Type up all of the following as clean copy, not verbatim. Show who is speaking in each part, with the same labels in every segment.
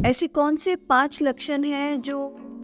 Speaker 1: ऐसे कौन से 5 लक्षण हैं जो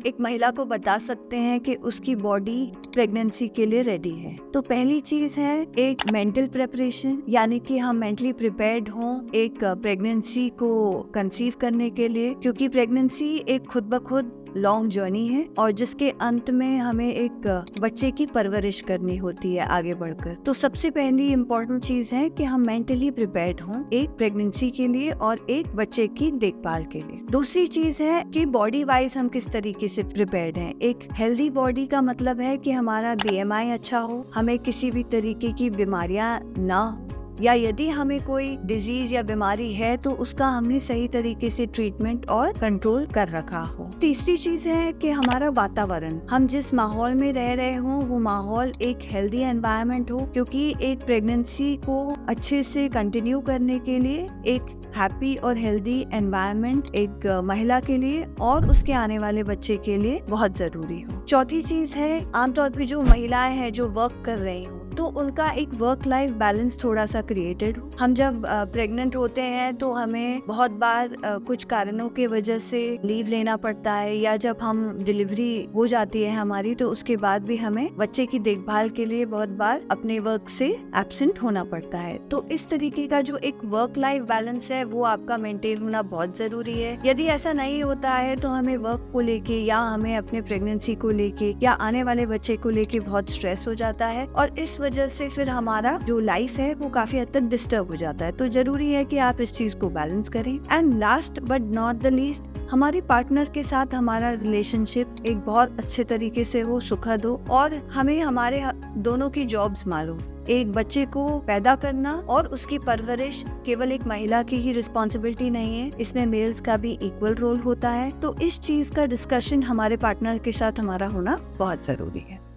Speaker 1: एक महिला को बता सकते हैं कि उसकी बॉडी प्रेगनेंसी के लिए रेडी है? तो पहली चीज है एक मेंटल प्रिपरेशन, यानी कि हम मेंटली प्रिपेयर्ड हों एक प्रेगनेंसी को कंसीव करने के लिए, क्योंकि प्रेगनेंसी एक खुद ब खुद लॉन्ग जर्नी है और जिसके अंत में हमें एक बच्चे की परवरिश करनी होती है आगे बढ़कर। तो सबसे पहली इम्पोर्टेंट चीज है कि हम मेंटली प्रिपेयर्ड हों एक प्रेगनेंसी के लिए और एक बच्चे की देखभाल के लिए। दूसरी चीज है कि बॉडी वाइज हम किस तरीके से प्रिपेयर्ड हैं। एक हेल्दी बॉडी का मतलब है कि हमारा BMI अच्छा हो, हमें किसी भी तरीके की बीमारियां ना हो, या यदि हमें कोई डिजीज या बीमारी है तो उसका हमने सही तरीके से ट्रीटमेंट और कंट्रोल कर रखा हो। तीसरी चीज है कि हमारा वातावरण, हम जिस माहौल में रह रहे हों वो माहौल एक हेल्दी एनवायरनमेंट हो, क्योंकि एक प्रेगनेंसी को अच्छे से कंटिन्यू करने के लिए एक हैप्पी और हेल्दी एनवायरनमेंट एक महिला के लिए और उसके आने वाले बच्चे के लिए बहुत जरूरी हो। चौथी चीज है आमतौर पर जो महिलाएं हैं जो वर्क कर रही हो तो उनका एक वर्क लाइफ बैलेंस थोड़ा सा क्रिएटेड हो। हम जब प्रेग्नेंट होते हैं तो हमें बहुत बार कुछ कारणों के वजह से लीव लेना पड़ता है, या जब हम डिलीवरी हो जाती है हमारी तो उसके बाद भी हमें बच्चे की देखभाल के लिए बहुत बार अपने वर्क से एब्सेंट होना पड़ता है। तो इस तरीके का जो एक वर्क लाइफ बैलेंस है वो आपका मेंटेन होना बहुत जरूरी है। यदि ऐसा नहीं होता है तो हमें वर्क को लेके या हमें अपने प्रेगनेंसी को लेके या आने वाले बच्चे को लेके बहुत स्ट्रेस हो जाता है और इस वजह से फिर हमारा जो लाइफ है वो काफी हद तक डिस्टर्ब हो जाता है। तो जरूरी है कि आप इस चीज को बैलेंस करें। And last but not the least, हमारे पार्टनर के साथ हमारा रिलेशनशिप एक बहुत अच्छे तरीके से हो, सुखद हो और हमें हमारे दोनों की जॉब्स मालूम। एक बच्चे को पैदा करना और उसकी परवरिश केवल एक महिला की ही रिस्पॉन्सिबिलिटी नहीं है, इसमें मेल्स का भी इक्वल रोल होता है। तो इस चीज का डिस्कशन हमारे पार्टनर के साथ हमारा होना बहुत जरूरी है।